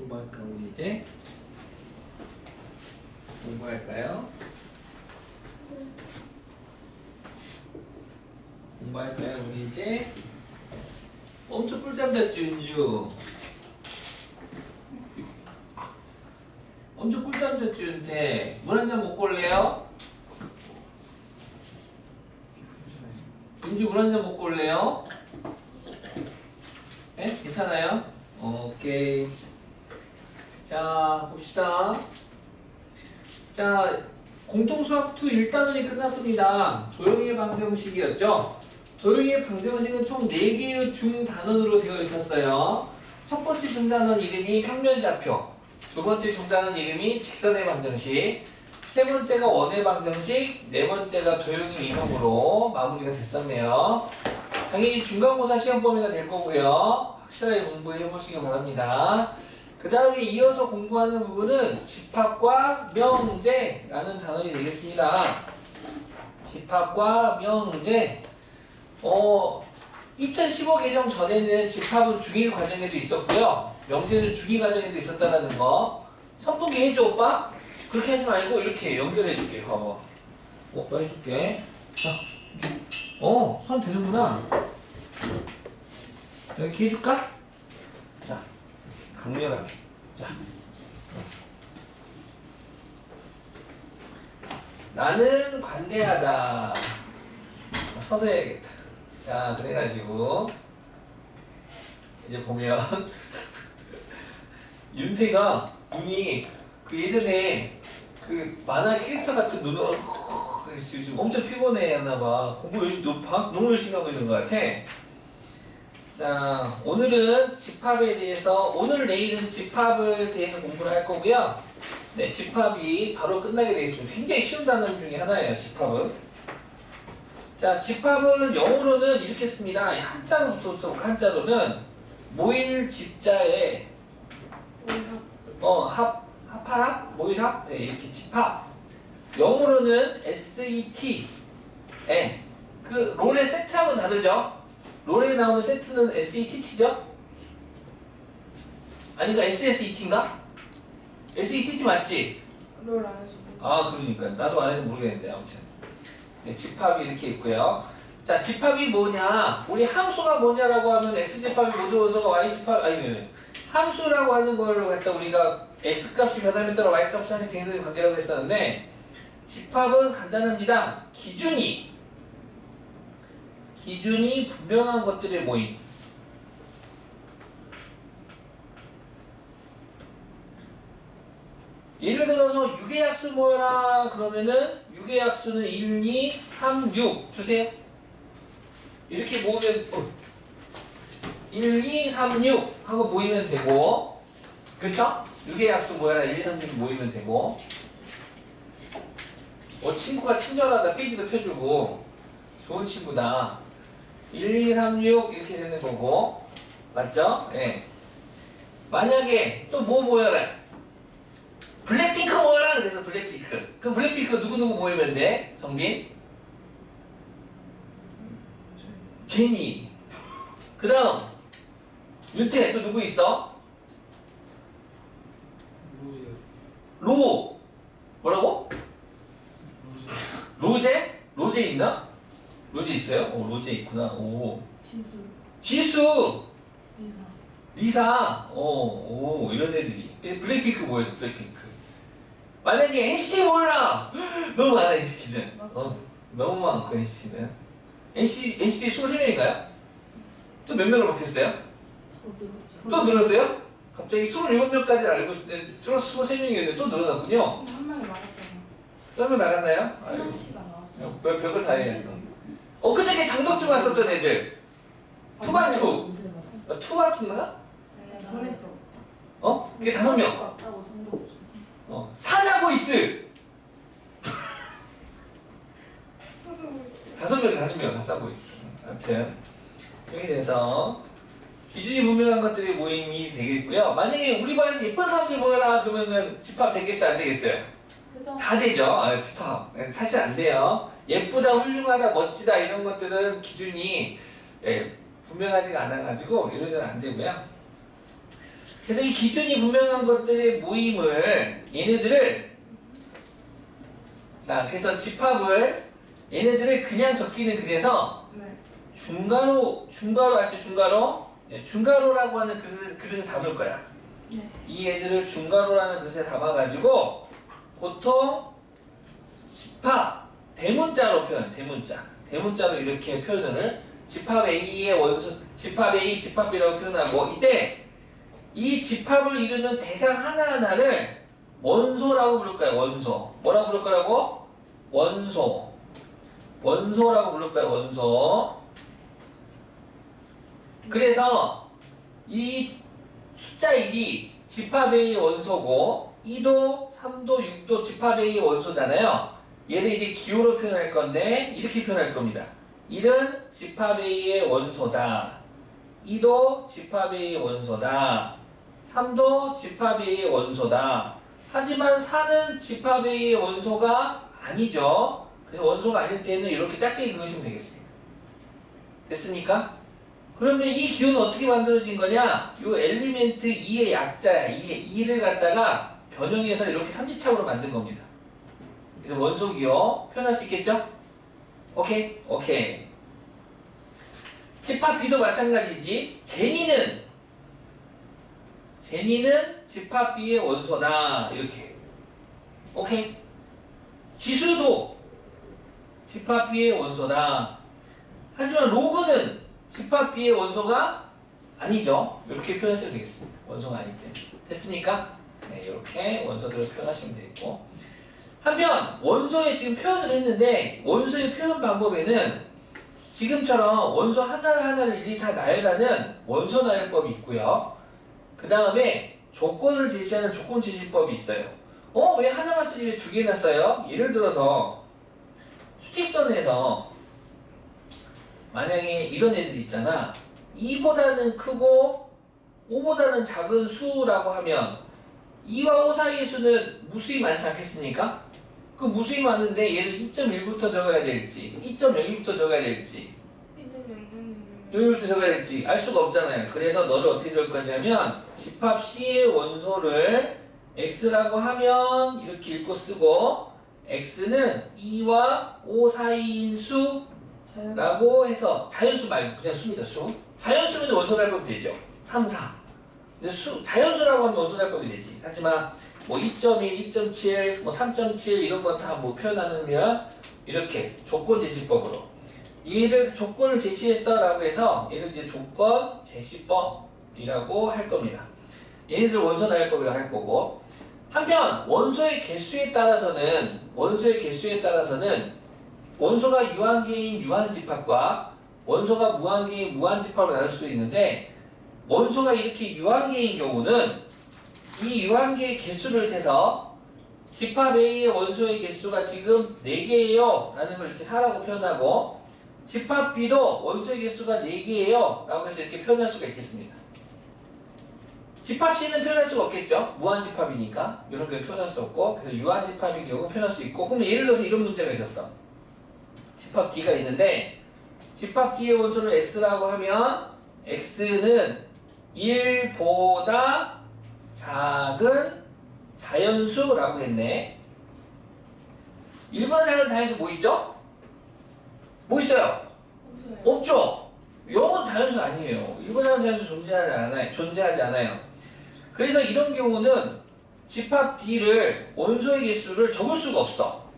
공부할까 우리 이제? 공부할까요? 공부할까요 우리 이제? 엄청 꿀잠 잤지 윤주? 엄청 꿀잠 잤지 윤태? 물 한 잔 먹고 올래요? 윤주 물 한 잔 먹고 올래요? 네? 괜찮아요? 오케이. 자 봅시다. 자 공통수학 2 1단원이 끝났습니다. 도형의 방정식이었죠. 도형의 방정식은 총 4개의 중단원으로 되어 있었어요. 첫 번째 중단원 이름이 평면좌표, 두 번째 중단원 이름이 직선의 방정식, 세 번째가 원의 방정식, 네 번째가 도형의 이동으로 마무리가 됐었네요. 당연히 중간고사 시험 범위가 될 거고요. 확실하게 공부해 보시기 바랍니다. 그 다음에 이어서 공부하는 부분은 집합과 명제라는 단원이 되겠습니다. 집합과 명제. 2015 개정 전에는 집합은 중1 과정에도 있었고요. 명제는 중2 과정에도 있었다는 거. 선풍기 해줘 오빠? 그렇게 하지 말고 이렇게 연결해 줄게. 봐봐. 오빠 해줄게. 자, 손 되는구나. 이렇게 해줄까? 자, 강렬하게. 자, 나는 관대하다. 서서 해야겠다. 자, 그래가지고 이제 보면 윤태가 눈이 그 예전에 그 만화 캐릭터 같은 눈으로 요즘 엄청 피곤해 하나봐. 공부 요즘 너무 열심히 하고 있는 것 같아. 자, 오늘은 집합에 대해서, 오늘 내일은 집합에 대해서 공부를 할 거고요. 네, 집합이 바로 끝나게 되겠습니다. 굉장히 쉬운 단어 중에 하나예요, 집합은. 자, 집합은 영어로는 이렇게 씁니다. 한자로부터 한자로는 모일 집자에 합합? 모일합? 네, 이렇게 집합. 영어로는 SET. 네, 그 롤의 세트하고 다르죠? 롤에 나오는 세트는 SETT죠? 아닌가? SSET인가? SETT 맞지? 롤 안에서 아, 그러니까 나도 안 해서 모르겠는데 아무튼 네, 집합이 이렇게 있고요. 자, 집합이 뭐냐? 우리 함수가 뭐냐라고 하면 X집합이 모두어서가 Y집합 아니 함수라고 하는 걸 갖다 우리가 X값이 변하면 따라 Y값이 하나씩 되는 관계라고 했었는데, 집합은 간단합니다. 기준이 분명한 것들의 모임. 예를 들어서 6의 약수 뭐라 그러면은 6의 약수는 1, 2, 3, 6 주세요. 이렇게 모으면 1, 2, 3, 6 하고 모이면 되고, 그쵸? 6의 약수 뭐라 1, 2, 3, 6 모이면 되고, 친구가 친절하다 페이지도 펴주고 좋은 친구다. 1, 2, 3, 6 이렇게 되는 거고, 맞죠? 예. 만약에 또 뭐 모여라? 블랙핑크 모여라 그래서 블랙핑크. 그럼 블랙핑크 누구누구 모이면 돼? 정빈? 제니. 그 다음 윤태 또 누구 있어? 로즈요. 로. 뭐라고? 로제? 로제 있나? 로제 있어요? 로제 있구나. 오. 비수 지수. 미사 리사. 이런 애들이. 블랙핑크 뭐예요? 블랙핑크. 만약에 NCT 모여라. 너무 많아 NCT는. 너무 많고 NCT는. NCT 23명인가요? 또 몇 명으로 바뀌었어요? 또 늘었어요? 갑자기 27명까지 알고 있을 때 줄어서 23명이었는데 또 늘어났군요. 한 명이 말했잖아. 또 한 명 나갔나요? 희망씨가 나왔잖아. 별걸 다 해. 그저께 장덕중 왔었던 애들. 투바투. 투바투인가? 보냈어. 그게 5명. 왔다고 성덕주. 사자보이스. 5명 사자보이스. 아무튼 여기 돼서 기준이 분명한 것들이 모임이 되겠고요. 만약에 우리 반에서 예쁜 사람들 모여라 그러면은 집합 되겠어요? 안 되겠어요? 그죠? 다 되죠. 집합. 사실 안 돼요. 예쁘다, 훌륭하다, 멋지다 이런 것들은 기준이 분명하지가 않아가지고 이런 데는 안 되고요. 그래서 이 기준이 분명한 것들의 모임을 얘네들을 자 그래서 집합을 얘네들을 그냥 적기는 그래서 네. 중괄호 아시죠? 중괄호? 네, 중괄호라고 하는 그릇에 담을 거야. 네. 이 애들을 중괄호라는 그릇에 담아가지고 보통 집합 대문자로 표현, 대문자로 이렇게 표현을 집합 A의 원소, 집합 A, 집합 B라고 표현하고 이때 이 집합을 이루는 대상 하나하나를 원소라고 부를 거야. 원소. 뭐라고 부를 거라고? 원소라고 부를 거야. 원소. 그래서 이 숫자 1이 집합 A의 원소고 2도, 3도, 6도 집합 A의 원소잖아요. 얘를 이제 기호로 표현할 건데 이렇게 표현할 겁니다. 1은 집합 A의 원소다. 2도 집합 A의 원소다. 3도 집합 A의 원소다. 하지만 4는 집합 A의 원소가 아니죠. 그래서 원소가 아닐 때는 이렇게 작게 그으시면 되겠습니다. 됐습니까? 그러면 이 기호는 어떻게 만들어진 거냐? 이 엘리멘트 2의 약자야. 2를 갖다가 변형해서 이렇게 삼지창으로 만든 겁니다. 그래서 원소 기호 표현할 수 있겠죠? 오케이? 오케이. 집합 B도 마찬가지지. 제니는 집합 B의 원소다. 이렇게. 오케이? 지수도 집합 B의 원소다. 하지만 로그는 집합 B의 원소가 아니죠. 이렇게 표현하셔도 되겠습니다. 원소가 아닐 때. 됐습니까? 네, 이렇게 원소들을 표현하시면 되겠고. 한편 원소에 지금 표현을 했는데 원소의 표현 방법에는 지금처럼 원소 하나를 일일이 다 나열하는 원소 나열법이 있고요. 그 다음에 조건을 제시하는 조건 제시법이 있어요. 왜 하나만 쓰지 왜 두 개나 써요? 예를 들어서 수직선에서 만약에 이런 애들 있잖아. 2보다는 크고 5보다는 작은 수라고 하면 2와 5 사이의 수는 무수히 많지 않겠습니까? 그 무수히 많은데 얘를 2.1부터 적어야 될지 2.01부터 적어야 될지 0부터 적어야 될지 알 수가 없잖아요. 그래서 너를 어떻게 적을 거냐면 집합 C의 원소를 X라고 하면 이렇게 읽고 쓰고 X는 2와 5 사이인 수라고 해서 자연수 말고 그냥 수입니다. 수. 자연수면 원소 달법이 되죠. 3, 4. 근데 자연수라고 하면 원소 달법이 되지. 하지만 뭐 2.1, 2.7, 뭐 3.7 이런 거 다 뭐 표현하면 이렇게 조건 제시법으로 얘를 조건을 제시했어라고 해서 얘를 이제 조건 제시법이라고 할 겁니다. 얘네들 원소 나열법이라고 할 거고 한편 원소의 개수에 따라서는 원소가 유한계인 유한집합과 원소가 무한계인 무한집합을 나눌 수도 있는데 원소가 이렇게 유한계인 경우는 이 유한계의 개수를 세서 집합 A의 원소의 개수가 지금 4개예요 라는 걸 이렇게 4라고 표현하고 집합 B도 원소의 개수가 4개예요 라고 해서 이렇게 표현할 수가 있겠습니다. 집합 C는 표현할 수가 없겠죠. 무한집합이니까 이런 걸 표현할 수 없고 그래서 유한집합인 경우 표현할 수 있고 그러면 예를 들어서 이런 문제가 있었어. 집합 D가 있는데 집합 D의 원소를 X라고 하면 X는 1보다 작은 자연수라고 했네. 1보다 작은 자연수 뭐 있죠? 뭐 있어요? 없죠? 0은 자연수 아니에요. 1보다 작은 자연수 존재하지 않아요. 그래서 이런 경우는 집합 D를 원소의 개수를 적을 수가 없어.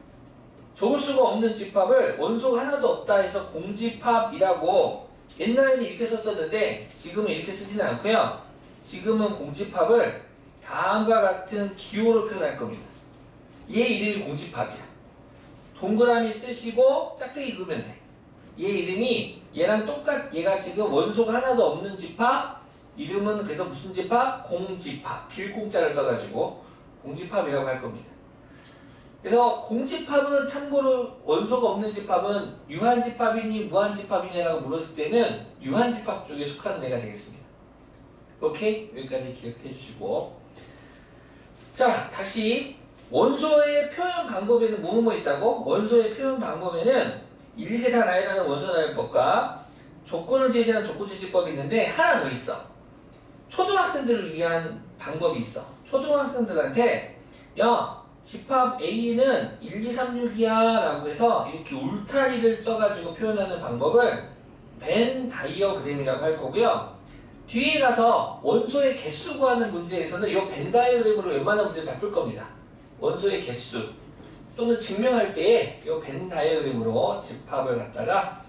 적을 수가 없는 집합을 원소가 하나도 없다 해서 공집합이라고 옛날에는 이렇게 썼었는데 지금은 이렇게 쓰지는 않고요. 지금은 공집합을 다음과 같은 기호로 표현할 겁니다. 얘 이름이 공집합이야. 동그라미 쓰시고 짝대기 그으면 돼. 얘 이름이 얘랑 얘가 지금 원소가 하나도 없는 집합 이름은 그래서 무슨 집합? 공집합. 빌공자를 써가지고 공집합이라고 할 겁니다. 그래서 공집합은 참고로 원소가 없는 집합은 유한집합이니 무한집합이냐라고 물었을 때는 유한집합 쪽에 속하는 애가 되겠습니다. 오케이? 여기까지 기억해 주시고 자 다시 원소의 표현 방법에는 뭐뭐 있다고? 원소의 표현 방법에는 일일이 다 나열하는 원소 나열법과 조건을 제시하는 조건 제시법이 있는데 하나 더 있어. 초등학생들을 위한 방법이 있어. 초등학생들한테 야 집합 A는 1, 2, 3, 6이야 라고 해서 이렇게 울타리를 써가지고 표현하는 방법을 벤 다이어그램이라고 할 거고요. 뒤에 가서 원소의 개수 구하는 문제에서는 이 벤 다이어그램으로 웬만한 문제를 다 풀 겁니다. 원소의 개수 또는 증명할 때에 이 벤 다이어그램으로 집합을 갖다가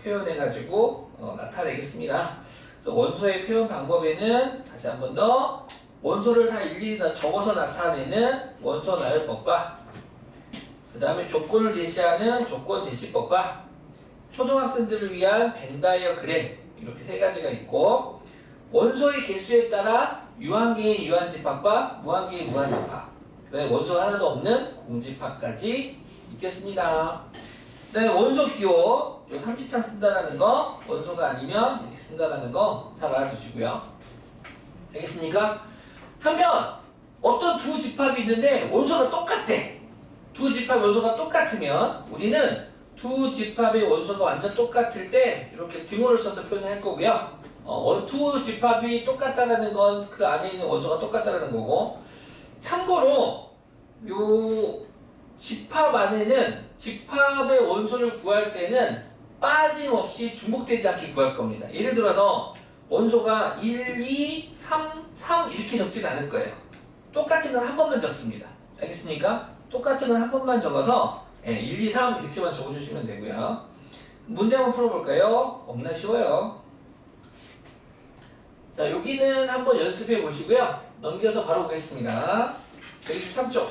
표현해가지고 나타내겠습니다. 그래서 원소의 표현 방법에는 다시 한 번 더 원소를 다 일일이 다 적어서 나타내는 원소 나열법과 그 다음에 조건을 제시하는 조건 제시법과 초등학생들을 위한 벤 다이어그램 이렇게 세 가지가 있고 원소의 개수에 따라 유한계의 유한집합과 무한계의 무한집합 그 다음에 원소가 하나도 없는 공집합까지 있겠습니다. 그 다음에 원소 기호 요 삼지창 쓴다라는 거 원소가 아니면 이렇게 쓴다라는 거 잘 알아두시고요. 알겠습니까? 한편 어떤 두 집합이 있는데 원소가 똑같대. 두 집합 원소가 똑같으면 우리는 두 집합의 원소가 완전 똑같을 때 이렇게 등호를 써서 표현할 거고요. 두 집합이 똑같다라는 건 그 안에 있는 원소가 똑같다라는 거고 참고로 요 집합 안에는 집합의 원소를 구할 때는 빠짐없이 중복되지 않게 구할 겁니다. 예를 들어서 원소가 1, 2, 3 이렇게 적지는 않을 거예요. 똑같은 건 한 번만 적습니다. 알겠습니까? 똑같은 건 한 번만 적어서 1, 2, 3 이렇게만 적어주시면 되고요. 문제 한번 풀어볼까요? 겁나 쉬워요. 자, 여기는 한번 연습해 보시고요. 넘겨서 바로 보겠습니다. 123쪽.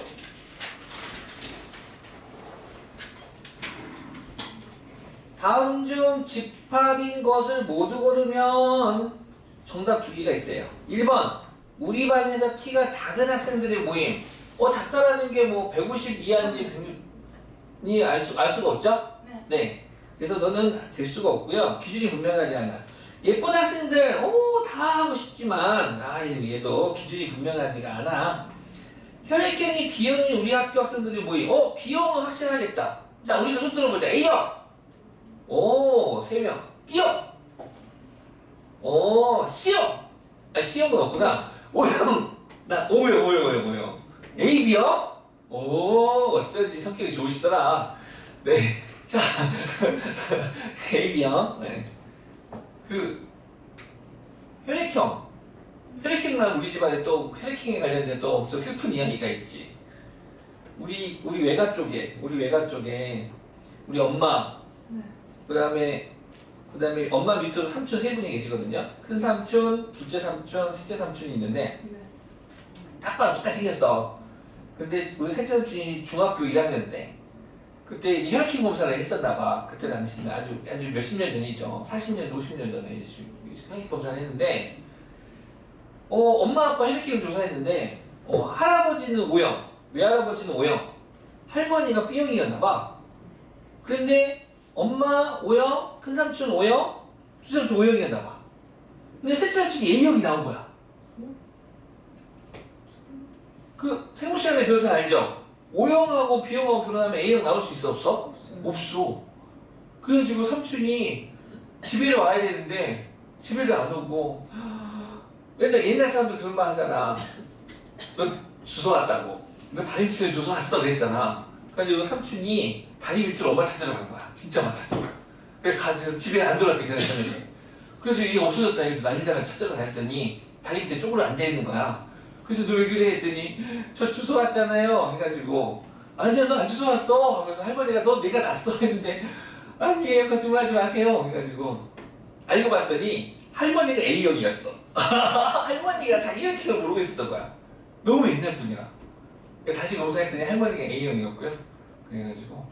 다음 중 집합인 것을 모두 고르면 정답 두 개가 있대요. 1번 우리 반에서 키가 작은 학생들의 모임. 작다라는 게 뭐 150 이하인지 100이 알 수가 없죠? 네. 그래서 너는 될 수가 없고요. 기준이 분명하지 않아. 예쁜 학생들 다 하고 싶지만 얘도 기준이 분명하지가 않아. 혈액형이 B형인 우리 학교 학생들의 모임. B형은 확실하겠다. 자, 우리도 손 들어보자. A형. 오, 3명. B형. 오, C형. C형은 없구나. O형. O형. A, B형. 오, 어쩐지 성격이 좋으시더라. 네. 자, A, B형. 네. 혈액형날 우리 집안에 또 혈액형에 관련된 또 엄청 슬픈 이야기가 있지. 우리 외가 쪽에 우리 엄마 그다음에 엄마 밑으로 삼촌 세 분이 계시거든요. 큰 삼촌, 둘째 삼촌, 셋째 삼촌이 있는데 딱 봐도 똑같이 생겼어. 근데 우리 셋째 삼촌이 중학교 1학년 때 그때 이제 혈액형 검사를 했었나 봐. 그때 당시는 아주 몇십 년 전이죠. 40년, 50년 전에 혈액형 검사를 했는데 엄마 아빠 혈액형 조사했는데 할아버지는 O형, 외할아버지는 O형, 할머니가 B형이었나 봐. 그런데 엄마 O형, 큰 삼촌 O형, 둘째 삼촌 O형이었나 봐. 근데 셋째 삼촌이 A형이 나온 거야. 그 생물 시간에 배워서 알죠? O형하고 B형하고 결혼하면 A형 나올 수 있어 없어? 없어. 그래가지고 삼촌이 집에를 와야 되는데 집에를 안 오고 맨날 옛날 사람들 그런 말 하잖아. 너 주소 왔다고. 너 다리 밑에 주소 왔어 그랬잖아. 그래가지고 삼촌이 다리 밑으로 엄마 찾으러 간 거야. 진짜 엄마 찾으러. 그래서 집에 안 들어왔대 그 전에. 그래서 이게 없어졌다 해서 난리다가 찾으러 다녔더니 다리 밑에 쪼그려 앉아있는 거야. 그래서 너 왜 그래 했더니 저 주소 왔잖아요 해가지고 아니야 너 안 주소 왔어 하면서 할머니가 너 내가 났어 했는데 아니에요 거짓말하지 마세요 해가지고 알고 봤더니 할머니가 A형이었어. 할머니가 자기 혈액형을 모르고 있었던 거야. 너무 옛날 분이야. 다시 검사했더니 할머니가 A형이었고요. 그래가지고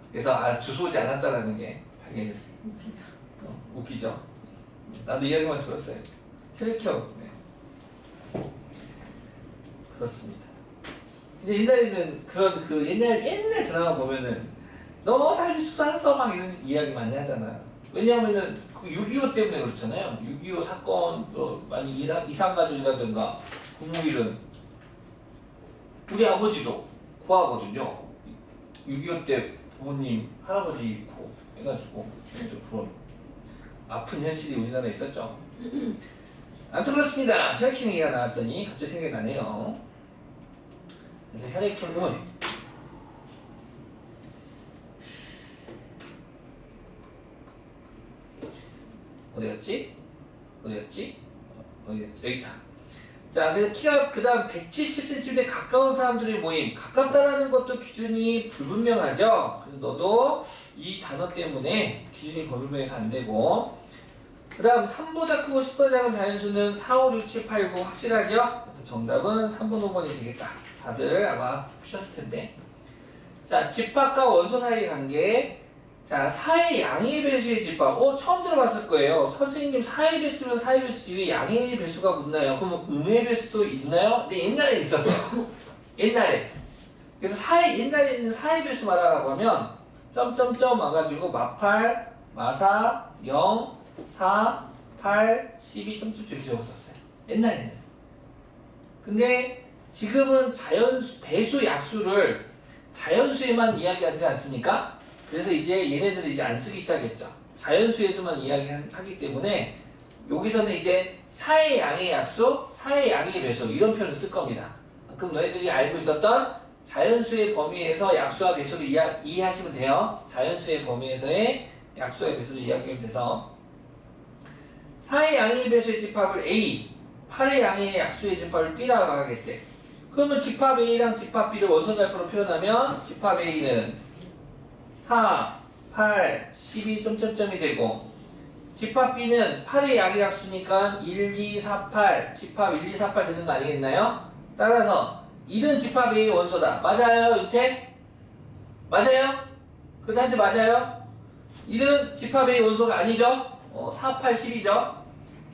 그래서 주소 오지 않았다라는 게 당연히 웃기죠. 나도 이야기만 들었어요. 혈액형. 네. 그렇습니다. 이제 옛날에는 그런 옛날 드라마 보면은 너 달리 수고했어 막 이런 이야기 많이 하잖아. 왜냐하면은 그 6.25 때문에 그렇잖아요. 6.25 사건 많이 이상가족이라든가 부모일은 우리 아버지도 고아거든요. 6.25 때 부모님 할아버지 잃고 해가지고 그런 아픈 현실이 우리나라에 있었죠. 아무튼 그렇습니다. 혈액형 얘기가 나왔더니 갑자기 생각이 나네요. 그래서 혈액형은 어디였지? 어디였지? 여기 있다. 자, 그래서 키가 그 다음 170cm에 가까운 사람들의 모임. 가깝다라는 것도 기준이 불분명하죠. 그래서 너도 이 단어 때문에 기준이 불분명해서 안 되고. 그 다음 3보다 크고 10보다 작은 자연수는 4, 5, 6, 7, 8, 9 확실하죠? 그래서 정답은 3번, 5번이 되겠다. 다들 아마 푸셨을 텐데. 자, 집합과 원소 사이의 관계. 자, 사의 양의 배수의 집합. 처음 들어봤을 거예요. 선생님 사의 배수면 사의 배수지 왜 양의 배수가 묻나요? 그럼 음의 배수도 있나요? 네, 옛날에 있었어요. 옛날에. 그래서 옛날에 있는 사의 배수 말하라고 하면 점점점 와가지고 마팔, 마사, 0, 4, 8, 12, 점점점 이렇게 적었었어요. 옛날에는. 근데 지금은 배수 약수를 자연수에만 이야기하지 않습니까? 그래서 이제 얘네들이 이제 안 쓰기 시작했죠. 자연수에서만 이야기하기 때문에 여기서는 이제 사의 양의 약수, 사의 양의 배수 이런 표현을 쓸 겁니다. 그럼 너희들이 알고 있었던 자연수의 범위에서 약수와 배수를 이해하시면 돼요. 자연수의 범위에서의 약수와 배수를 이야기하면 돼서 사의 양의 배수의 집합을 A, 8의 양의 약수의 집합을 B라고 하겠대. 그러면 집합 A랑 집합 B를 원소달표로 표현하면 집합 A는 4, 8, 12 점점점이 되고 집합 B는 8의 양의 약수니까 1, 2, 4, 8 집합 1, 2, 4, 8 되는 거 아니겠나요? 따라서 1은 집합 A의 원소다. 맞아요, 윤태? 맞아요? 그다음에 맞아요? 1은 집합 A의 원소가 아니죠? 4, 8, 10이죠?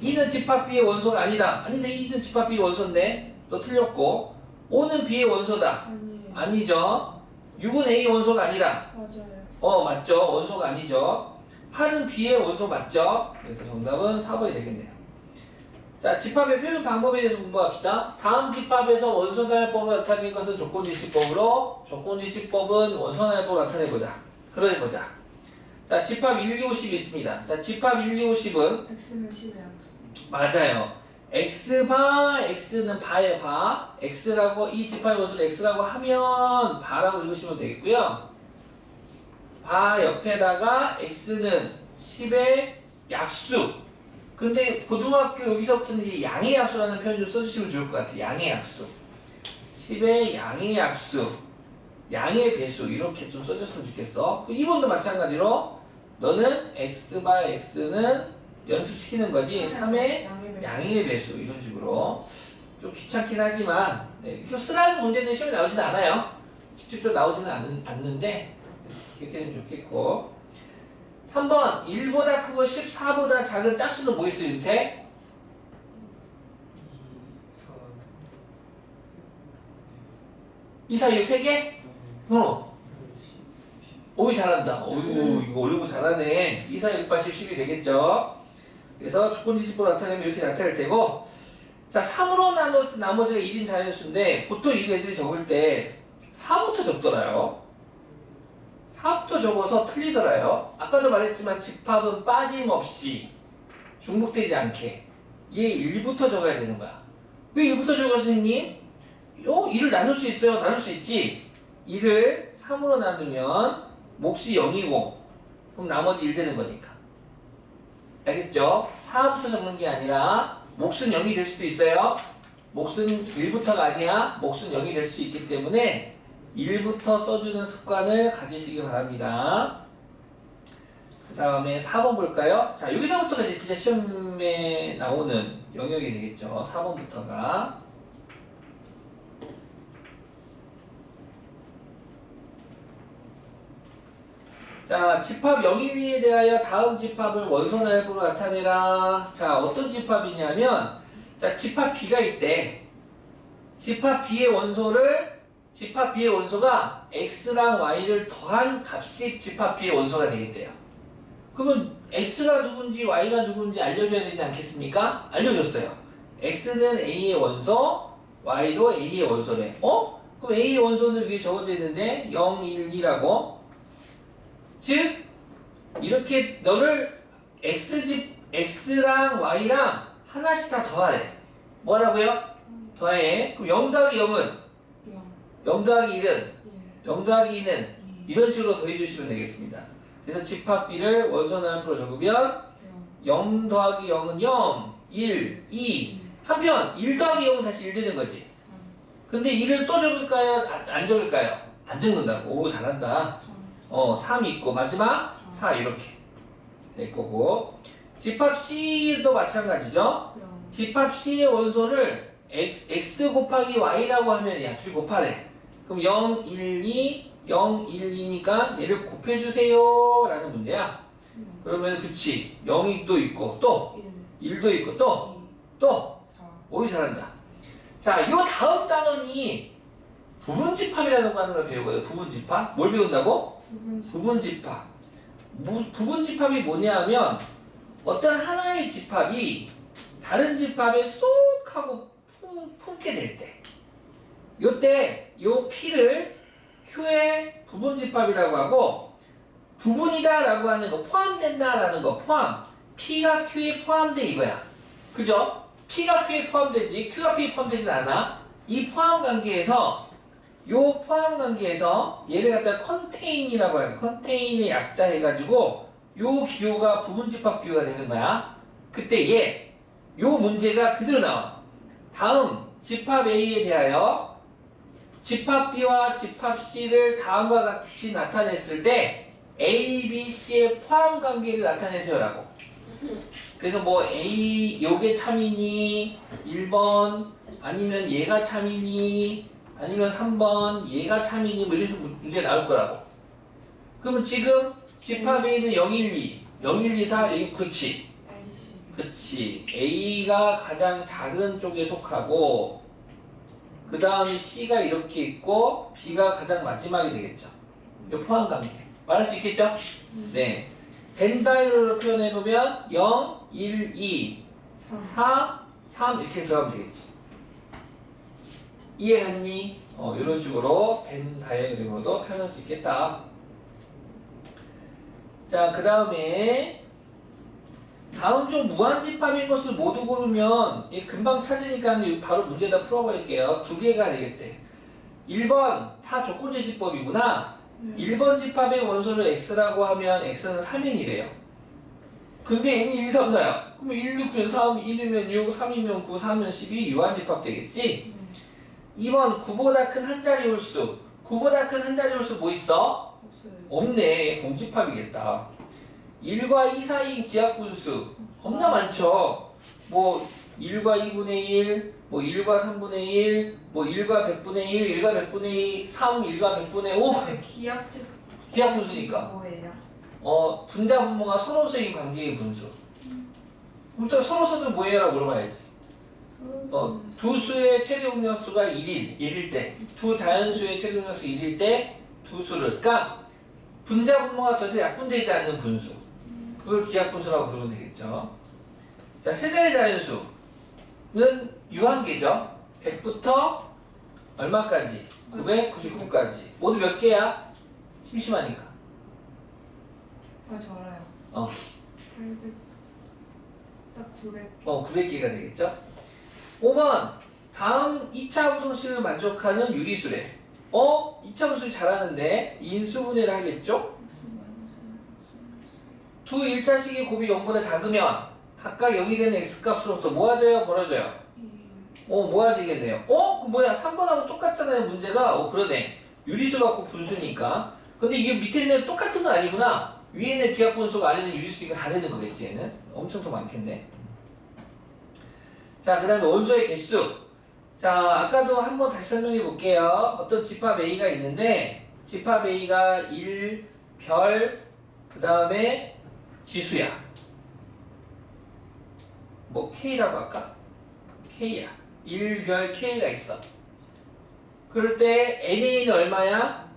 2는 집합 B의 원소가 아니다. 아닌데 2는 집합 B의 원소인데 또 틀렸고 5는 B의 원소다. 아니에요. 아니죠? 6은 A의 원소가 아니다. 맞아요. 맞죠. 원소가 아니죠. 8은 B의 원소 맞죠? 그래서 정답은 4번이 되겠네요. 자, 집합의 표현 방법에 대해서 공부합시다. 다음 집합에서 원소나열법을 나타낸 것은 조건지시법으로 조건지시법은 원소나열법을 나타내보자. 그러해보자. 자, 집합 1, 2, 5, 10 있습니다. 자, 집합 1, 2, 5, 10은 X는 10의 약수. 맞아요. X바, X는 바의 바. X라고, 이 집합의 원소를 X라고 하면 바라고 읽으시면 되겠고요. 바 옆에다가 X는 10의 약수. 근데 고등학교 여기서부터는 이제 양의 약수라는 표현 좀 써주시면 좋을 것 같아요. 양의 약수. 10의 양의 약수. 양의 배수. 이렇게 좀 써줬으면 좋겠어. 2번도 마찬가지로 너는 X바 X는 연습시키는 거지. 3의 양의 배수. 이런 식으로. 좀 귀찮긴 하지만 이렇게 쓰라는 문제는 시험에 나오지는 않아요. 직접적으로 나오지는 않는데 이렇게 되면 좋겠고 3번 1보다 크고 14보다 작은 짝수는 뭐 있어요, 윤태? 2, 4, 6, 3개? 오이 잘한다. 이거 어려운 거 잘하네. 2, 4, 6, 8, 10, 10이 되겠죠? 그래서 조건지시법으로 나타내면 이렇게 나타낼 테고 자, 3으로 나눠서 나머지가 1인 자연수인데 보통 이거 애들이 적을 때 4부터 적더라요. 4부터 적어서 틀리더라요. 아까도 말했지만 집합은 빠짐없이 중복되지 않게 얘 1부터 적어야 되는 거야. 왜 1부터 적어 선생님? 1을 나눌 수 있어요. 나눌 수 있지. 1을 3으로 나누면 몫이 0이고 그럼 나머지 1 되는 거니까. 알겠죠? 4부터 적는 게 아니라 몫은 0이 될 수도 있어요. 몫은 1부터가 아니야. 몫은 0이 될 수 있기 때문에 1부터 써주는 습관을 가지시기 바랍니다. 그 다음에 4번 볼까요? 자, 여기서부터가 이제 진짜 시험에 나오는 영역이 되겠죠. 4번부터가. 자, 집합 0, 1, 2에 대하여 다음 집합을 원소나열법으로 나타내라. 자, 어떤 집합이냐면, 자, 집합 B가 있대. 집합 B의 원소가 X랑 Y를 더한 값이 집합 B의 원소가 되겠대요. 그러면 X가 누군지 Y가 누군지 알려줘야 되지 않겠습니까? 알려줬어요. X는 A의 원소, Y도 A의 원소래. 그럼 A의 원소는 위에 적어져 있는데 0, 1, 2라고. 즉 이렇게 너를 X랑 Y랑 하나씩 다 더하래. 뭐라고요? 더해. 그럼 0 더하기 0은 0 더하기 1은 0 더하기 2는 이런 식으로 더해주시면 되겠습니다. 그래서 집합비를 원소나눈표로 적으면 0 더하기 0은 0, 1, 2. 한편 1 더하기 0은 다시 1 되는 거지. 근데 1을 또 적을까요? 안 적을까요? 안 적는다고. 오, 잘한다. 3 있고 마지막 4 이렇게 될 거고. 집합 C도 마찬가지죠. 집합 C의 원소를 x 곱하기 y라고 하면 야 둘이 곱하래. 그럼 0, 1, 2, 0, 1, 2니까 얘를 곱해주세요 라는 문제야. 그러면 그치 0이 또 있고 또 1도 있고 또 오이 잘한다. 자, 요 다음 단원이 부분집합이라는 거 하는 걸 배우거든. 부분집합. 뭘 배운다고? 부분집합. 부분집합이 뭐냐 하면 어떤 하나의 집합이 다른 집합에 쏙 하고 품게 될 때, 요때 요 P를 Q의 부분집합이라고 하고, 부분이다 라고 하는 거, 포함된다 라는 거, 포함. P가 Q에 포함돼 이거야. 그죠? P가 Q에 포함되지 Q가 P에 포함되진 않아. 이 포함 관계에서 요 포함 관계에서 얘를 갖다 컨테인이라고 해요. 컨테인의 약자 해가지고 요 기호가 부분집합 기호가 되는 거야. 그때 요 문제가 그대로 나와. 다음 집합 A에 대하여 집합 B와 집합 C를 다음과 같이 나타냈을 때 A, B, C의 포함 관계를 나타내세요라고. 그래서 뭐 A 요게 참이니 1번 아니면 얘가 참이니 아니면 3번 얘가 참이니 뭐 이런 문제 나올 거라고. 그러면 지금 집합 A는 0, 1, 2 0, 1, 2, 4 그치 그치 A가 가장 작은 쪽에 속하고 그 다음 C가 이렇게 있고 B가 가장 마지막이 되겠죠. 이 포함 관계 말할 수 있겠죠? 네. 벤 다이어로 표현해보면 0, 1, 2, 4, 3 이렇게 들어가면 되겠지. 이해갔니? 이런 식으로 벤 다이어그램으로도 표현할 수 있겠다. 자, 그 다음에 다음 중 무한집합인 것을 모두 고르면 금방 찾으니까 바로 문제다 풀어버릴게요. 두 개가 되겠대. 1번 다 조건제시법이구나. 1번 집합의 원소를 x라고 하면 x는 3인이래요. 근데 n이 1, 3, 4야. 그러면 1, 6면 3, 2면 6, 3이면 9, 4면 12 유한집합 되겠지? 2번 9보다 큰 한자리 홀수. 9보다 큰 한자리 홀수 뭐 있어? 없네. 공집합이겠다. 1과 2 사이인 기하분수 겁나 많죠. 뭐 1과 2분의 1, 뭐 1과 3분의 1, 뭐 1과 100분의 1, 1과 100분의 2, 3, 1과 100분의 5 기하분수니까. 뭐예요? 분자 분모가 서로서의 관계의 분수. 일단 서로서는 뭐예요? 라고 물어봐야지. 두 수의 최대 공약수가 1일 때, 두 자연수의 최대 공약수 1일 때 두 수를, 그러니까 분자 분모가 더 이상 약분되지 않는 분수. 그걸 기하분수라고 부르면 되겠죠. 자, 세자의 자연수는 유한계죠. 100부터 얼마까지? 999까지. 모두 몇 개야? 심심하니까. 저 알아요. 800, 딱 900. 900개가 되겠죠. 5번 다음 2차 부등식을 만족하는 유리수래. 2차 부등식 잘하는데 인수분해를 하겠죠? 두 1차식의 곱이 0보다 작으면 각각 0이 되는 x값으로부터 모아져요? 벌어져요? 모아지겠네요. 그럼 뭐야 3번하고 똑같잖아요 문제가. 그러네. 유리수가 꼭 분수니까. 근데 이게 밑에 있는 똑같은 건 아니구나. 위에 있는 기하분수가 아래는 유리수니까 다 되는 거겠지 얘는. 엄청 더 많겠네. 자, 그 다음에 원소의 개수. 자, 아까도 한번 다시 설명해 볼게요. 어떤 집합 A가 있는데 집합 A가 1, 별, 그 다음에 지수야. 뭐 K라고 할까? K야. 1별 K가 있어. 그럴 때 NA는 얼마야?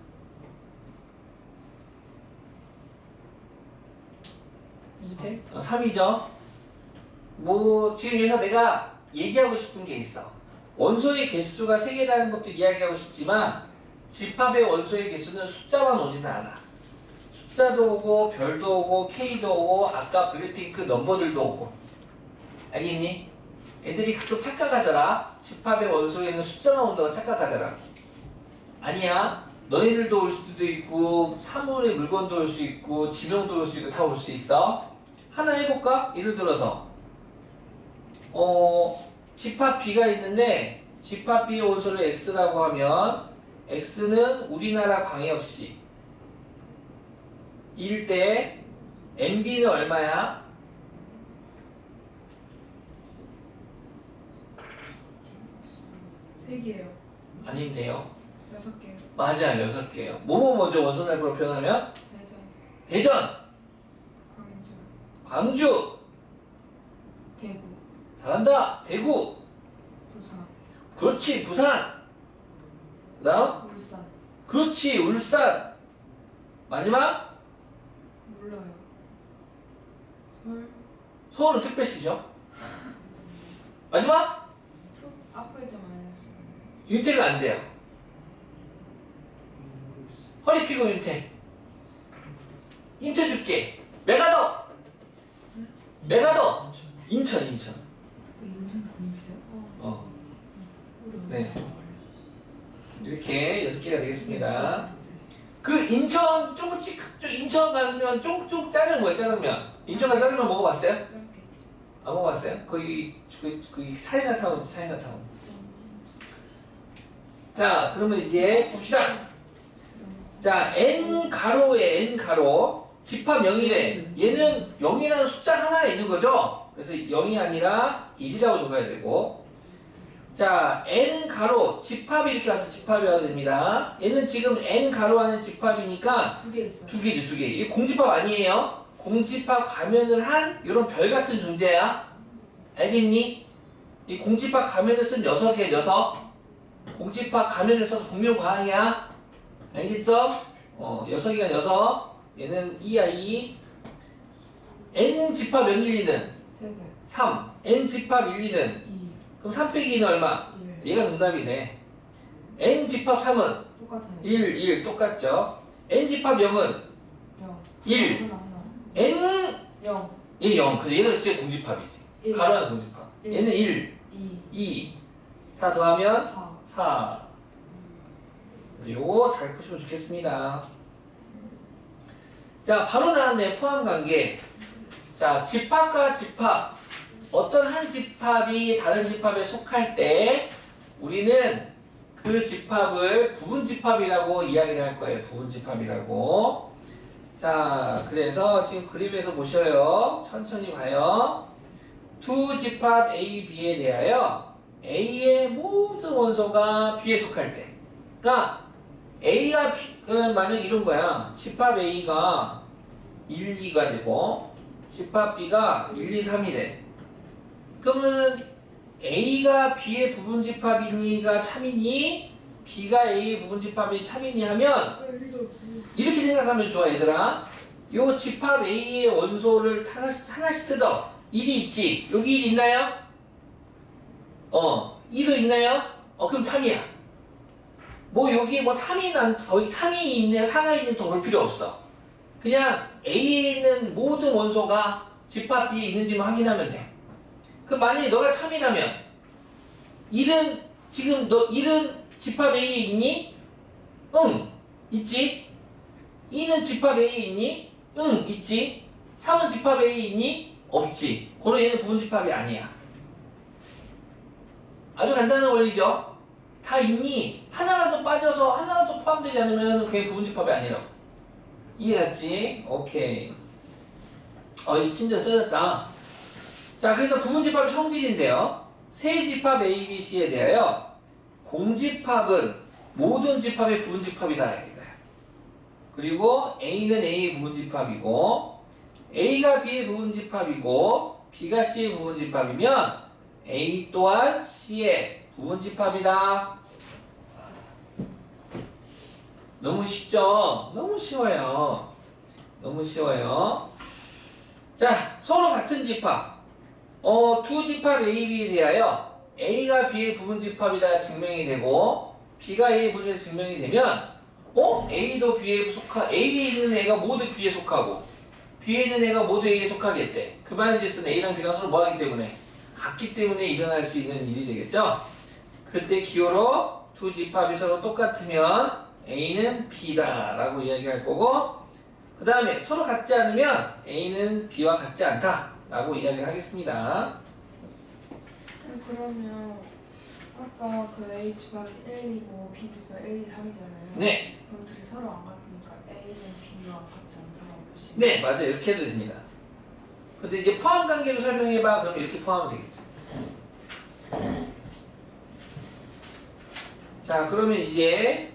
비슷해? 3이죠. 뭐 지금 여기서 내가 얘기하고 싶은 게 있어. 원소의 개수가 3개라는 것도 이야기하고 싶지만 집합의 원소의 개수는 숫자만 오지는 않아. 숫자도 오고 별도 오고 K도 오고 아까 블랙핑크 넘버들도 오고. 알겠니? 애들이 그쪽 착각하더라. 집합의 원소에 있는 숫자만 온다고 착각하더라. 아니야. 너희들도 올 수도 있고 사물의 물건도 올 수 있고 지명도 올 수 있고 다 올 수 있어. 하나 해볼까? 예를 들어서 집합 B가 있는데 집합 B의 원소를 X라고 하면 X는 우리나라 광역시 일 때 MB는 얼마야? 세 개요. 아니면 돼요. 6개요. 맞아, 6개예요. 뭐뭐 뭐죠? 원소날보로 표현하면? 대전. 대전, 광주. 광주, 대구. 잘한다. 대구, 부산. 그렇지. 부산. 그다음, 울산. 그렇지. 울산. 마지막, 몰라요. 서울. 서울은 특별시죠. 마지막, 앞에 좀 아니었어요. 윤택은 안 돼요. 허리 피고 윤택. 힌트 줄게. 메가더. 메가더. 인천. 인천 공주세요? 네. 이렇게 6개가 되겠습니다. 그 인천 조금씩 인천 가면 쫑쫑 짜장면 짜장면. 인천 가서 짜장면 먹어봤어요? 짧겠지. 안 먹어봤어요? 거기 차이나타운. 자, 그러면 이제 봅시다. 자, n 가로에 n 가로 집합 0이래. 얘는 0이라는 숫자 하나가 있는 거죠. 그래서 0이 아니라 1이라고 적어야 되고. 자, n 가로 집합이 이렇게 와서 집합이 와도 됩니다. 얘는 지금 n 가로 안에 집합이니까 2개 있어요. 2개죠, 2개. 이 공집합 아니에요. 공집합 가면을 한 이런 별 같은 존재야. 알겠니? 이 공집합 가면을 쓴 녀석이야, 녀석. 공집합 가면을 써서 복묘과학이야. 알겠어? 녀석이가 녀석. 얘는 2야, 2. n 집합 0, 1, 2는 3개. 3. n 집합 1, 2는 2. 그럼 3 빼기 2는 얼마? 1. 얘가 정답이네. n 집합 3은 똑같아요. 1, 1 똑같죠? n 집합 0은 0. 1. 하나. n 0. 얘 0. 그래서 얘가 진짜 공집합이지. 1. 가로하는 공집합. 일. 얘는 1, 2. 2. 4 더하면 4. 4. 요거 잘 푸시면 좋겠습니다. 자, 바로 나왔네. 포함관계. 자, 집합과 집합. 어떤 한 집합이 다른 집합에 속할 때 우리는 그 집합을 부분집합이라고 이야기를 할 거예요. 부분집합이라고. 자, 그래서 지금 그림에서 보셔요. 천천히 봐요. 두 집합 A, B에 대하여 A의 모든 원소가 B에 속할 때. 그러니까 A가 B, 그는 만약 이런 거야. 집합 A가 1, 2가 되고 집합 B가 1, 2, 3이래. 그러면은 A가 B의 부분집합이니가 참이니 B가 A의 부분집합이 참이니 하면 이렇게 생각하면 좋아, 얘들아. 요 집합 A의 원소를 하나씩 뜯어. 1이 있지? 여기 1 있나요? 2도 있나요? 그럼 참이야. 뭐 여기 뭐 3이 있네, 4가 있네 더 볼 필요 없어. 그냥 A에 있는 모든 원소가 집합 B에 있는지만 확인하면 돼. 그럼 만약에 너가 참이라면 1은 지금 너 1은 집합 A에 있니? 응, 있지. 2는 집합 A에 있니? 응, 있지. 3은 집합 A에 있니? 없지. 그럼 얘는 부분집합이 아니야. 아주 간단한 원리죠. 다 있니? 하나라도 빠져서 하나라도 포함되지 않으면 그게 부분집합이 아니라고. 이해갔지? 오케이. 이 진짜 써졌다. 자, 그래서 부분집합의 성질인데요. 세 집합 A, B, C에 대하여 공집합은 모든 집합의 부분집합이다. 그리고 A는 A의 부분집합이고 A가 B의 부분집합이고 B가 C의 부분집합이면 A 또한 C의 부분집합이다. 너무 쉽죠? 너무 쉬워요. 너무 쉬워요. 자, 서로 같은 집합. 두 집합 A, B에 대하여 A가 B의 부분집합이다 증명이 되고 B가 A의 부분집합이 증명이 되면 A도 B에 A에 있는 애가 모두 B에 속하고 B에 있는 애가 모두 A에 속하겠대. 그 말은 즉슨 A랑 B랑 서로 뭐하기 때문에 같기 때문에 일어날 수 있는 일이 되겠죠. 그때 기호로 두 집합이 서로 똑같으면 A는 B다 라고 이야기할 거고, 그 다음에 서로 같지 않으면 A는 B와 같지 않다 라고 이야기를 하겠습니다. 그러면 아까 그 A 집합이 1이고 B 집합이 1, 2, 3이잖아요. 네, 그럼 둘이 서로 안 같으니까 A는 B와 같지 않다고 보시면. 네 맞아요. 이렇게 해도 됩니다. 근데 이제 포함 관계로 설명해봐. 그럼 이렇게 포함하면 되겠죠. 자, 그러면 이제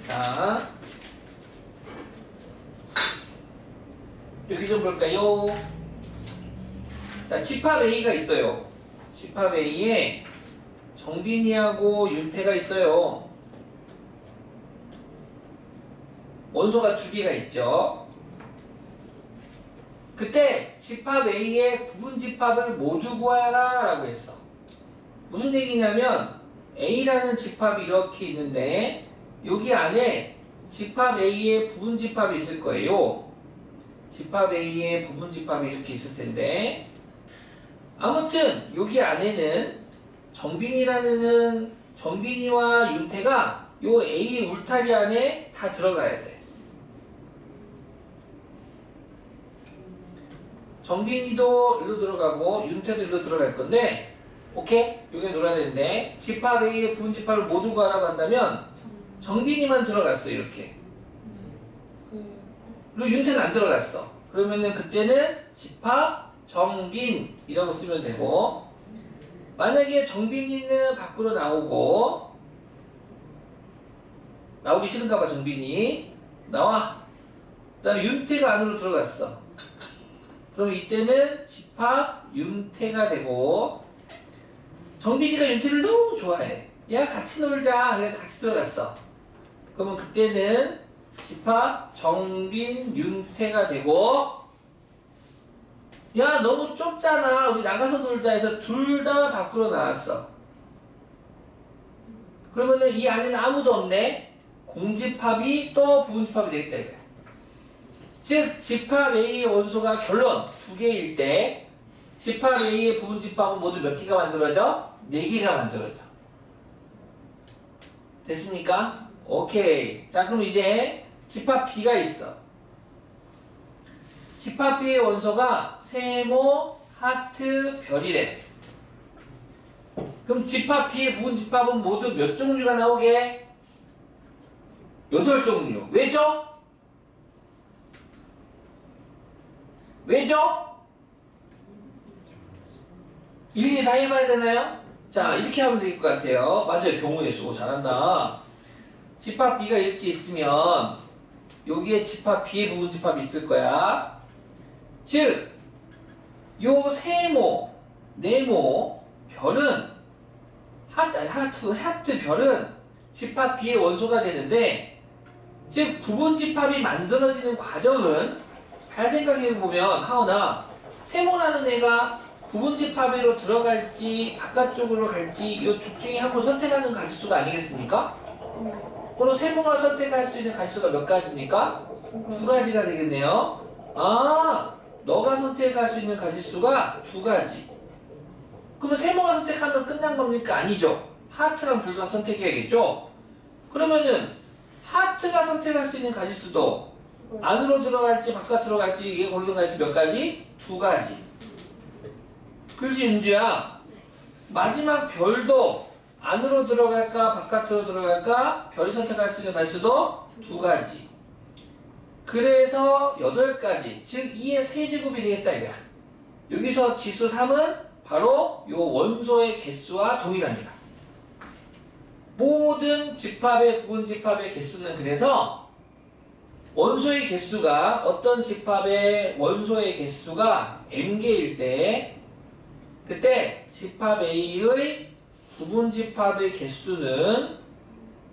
자 여기 좀 볼까요? 자, 집합 A가 있어요. 집합 A에 정빈이하고 윤태가 있어요. 원소가 두 개가 있죠. 그때 집합 A의 부분 집합을 모두 구하라 라고 했어. 무슨 얘기냐면 A라는 집합이 이렇게 있는데 여기 안에 집합 A의 부분 집합이 있을 거예요. 집합 A의 부분 집합이 이렇게 있을 텐데, 아무튼 여기 안에는 정빈이와 윤태가 요 A 울타리 안에 다 들어가야 돼. 정빈이도 일로 들어가고 윤태도 일로 들어갈 건데, 오케이? 여기 놀아야 되는데 집합 A의 부분 집합을 모두 구하라고 한다면 정빈이만 들어갔어 이렇게. 그리고 윤태는 안 들어갔어. 그러면은 그때는 집합 정빈 이라고 쓰면 되고, 만약에 정빈이는 밖으로 나오기 싫은가 봐. 정빈이 나와. 그 다음에 윤태가 안으로 들어갔어. 그럼 이때는 집합 윤태가 되고, 정빈이가 윤태를 너무 좋아해. 야 같이 놀자. 그래서 같이 들어갔어. 그러면 그때는 집합 정빈 윤태가 되고, 야 너무 좁잖아. 우리 나가서 놀자 해서 둘 다 밖으로 나왔어. 그러면은 이 안에는 아무도 없네. 공집합이 또 부분집합이 되겠다 이거야. 즉 집합 A의 원소가 결론 두 개일 때 집합 A의 부분집합은 모두 몇 개가 만들어져? 4개가 만들어져. 됐습니까? 오케이. 자 그럼 이제 집합 B가 있어. 집합 B의 원소가 세모, 하트, 별이래. 그럼 집합 B의 부분집합은 모두 몇 종류가 나오게? 8종류. 왜죠? 왜죠? 일일이 다 해봐야 되나요? 자 이렇게 하면 될 것 같아요. 맞아요. 경우의 수. 잘한다. 집합 B가 이렇게 있으면 여기에 집합 B의 부분집합이 있을 거야. 즉 요 세모, 네모, 별은 하트 별은 집합 B의 원소가 되는데, 즉 부분집합이 만들어지는 과정은 잘 생각해보면 하은아, 세모라는 애가 부분집합으로 들어갈지 바깥쪽으로 갈지 이 둘 중에 한 번 선택하는 가지수가 아니겠습니까? 그럼 세모가 선택할 수 있는 가지수가 몇 가지입니까? 2가지가 되겠네요. 아, 너가 선택할 수 있는 가지수가 2가지. 그러면 세모가 선택하면 끝난 겁니까? 아니죠. 하트랑 별도 선택해야겠죠? 그러면은 하트가 선택할 수 있는 가지수도 안으로 들어갈지 바깥으로 갈지 이게 고르는 가지수 몇 가지? 2가지. 그렇지 윤주야? 마지막 별도 안으로 들어갈까 바깥으로 들어갈까 별이 선택할 수 있는 가지수도 2가지. 그래서 8가지, 즉 2의 세제곱이 되겠다 이거야. 여기서 지수 3은 바로 요 원소의 개수와 동일합니다. 모든 집합의 부분집합의 개수는 그래서 원소의 개수가 어떤 집합의 원소의 개수가 m개일 때 그때 집합 A의 부분집합의 개수는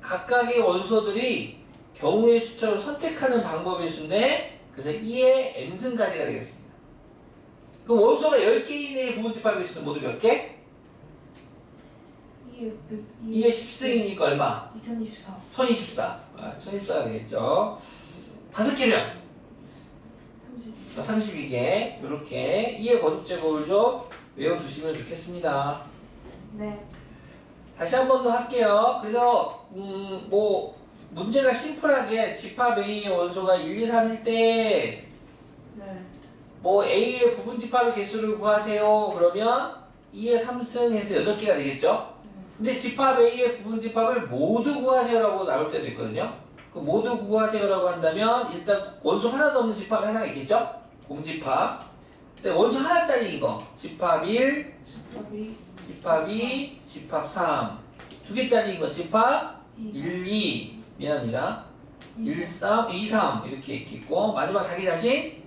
각각의 원소들이 경우의 수처럼 선택하는 방법의 수인데, 그래서 2의 m승까지가 되겠습니다. 그럼 원소가 10개 이내의 부분집합의 개수는 모두 몇 개? 2의 10승이니까 얼마? 2024. 1024. 1024가 되겠죠. 5개면 30. 32개. 이렇게 2의 거듭제곱을 좀 외워두시면 좋겠습니다. 네. 다시 한 번 더 할게요. 그래서 뭐 문제가 심플하게 집합 A의 원소가 1, 2, 3일 때 네. 뭐 A의 부분 집합의 개수를 구하세요. 그러면 2의 3승 해서 8개가 되겠죠? 근데 집합 A의 부분 집합을 모두 구하세요라고 나올 때도 있거든요. 그 모두 구하세요라고 한다면 일단 원소 하나도 없는 집합이 하나가 있겠죠? 공집합. 근데 원소 하나짜리인 거. 집합 1, 집합이 집합 2, 집합 3. 두 개짜리인 거. 집합 2, 1, 2. 미안합니다. 1, 3, 3, 2, 3. 이렇게 있고 마지막 자기 자신까지.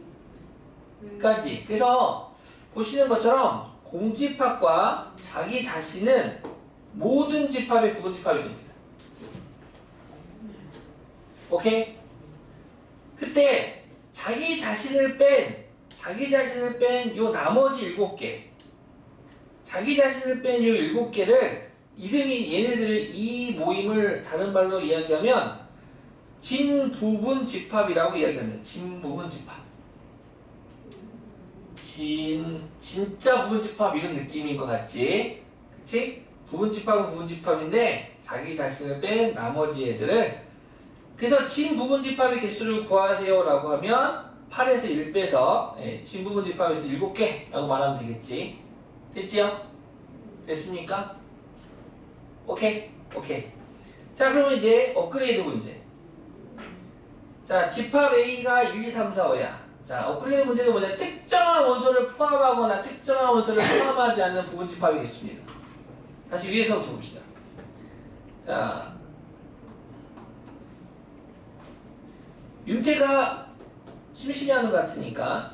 4. 그래서 보시는 것처럼 공집합과 자기 자신은 모든 집합의 부분 집합이 됩니다. 오케이? 그때 자기 자신을 뺀 요 나머지 7개 자기 자신을 뺀 요 7개를 이름이 얘네들을 이 모임을 다른 말로 이야기하면 진부분 집합이라고 이야기합니다. 진부분 집합. 진짜 부분 집합 이런 느낌인 것 같지? 그치? 부분 집합은 부분 집합인데 자기 자신을 뺀 나머지 애들을 그래서 진부분 집합의 개수를 구하세요 라고 하면 8에서 1 빼서 진부분 집합에서 7개 라고 말하면 되겠지. 됐지요? 됐습니까? 오케이? 오케이. 자 그러면 이제 업그레이드 문제. 자 집합 A가 1, 2, 3, 4, 5야. 자 업그레이드 문제는 뭐냐? 특정한 원소를 포함하거나 특정한 원소를 포함하지 않는 부분 집합의 개수입니다. 다시 위에서부터 봅시다. 자 윤태가 심심해하는 것 같으니까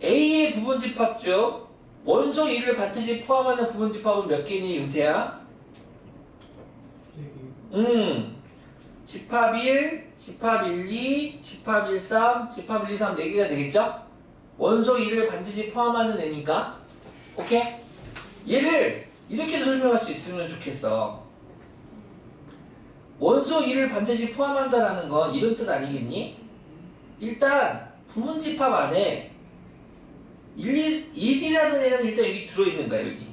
A의 부분 집합 중 원소 1을 반드시 포함하는 부분 집합은 몇 개니 윤태야? 집합 1, 집합 1, 2, 집합 1, 3, 집합 1, 2, 3 4개가 되겠죠? 원소 1을 반드시 포함하는 애니까 오케이? 얘를 이렇게도 설명할 수 있으면 좋겠어. 원소 1을 반드시 포함한다라는 건 이런 뜻 아니겠니? 일단 부분 집합 안에 1이라는 애가 일단 여기 들어있는 거야. 여기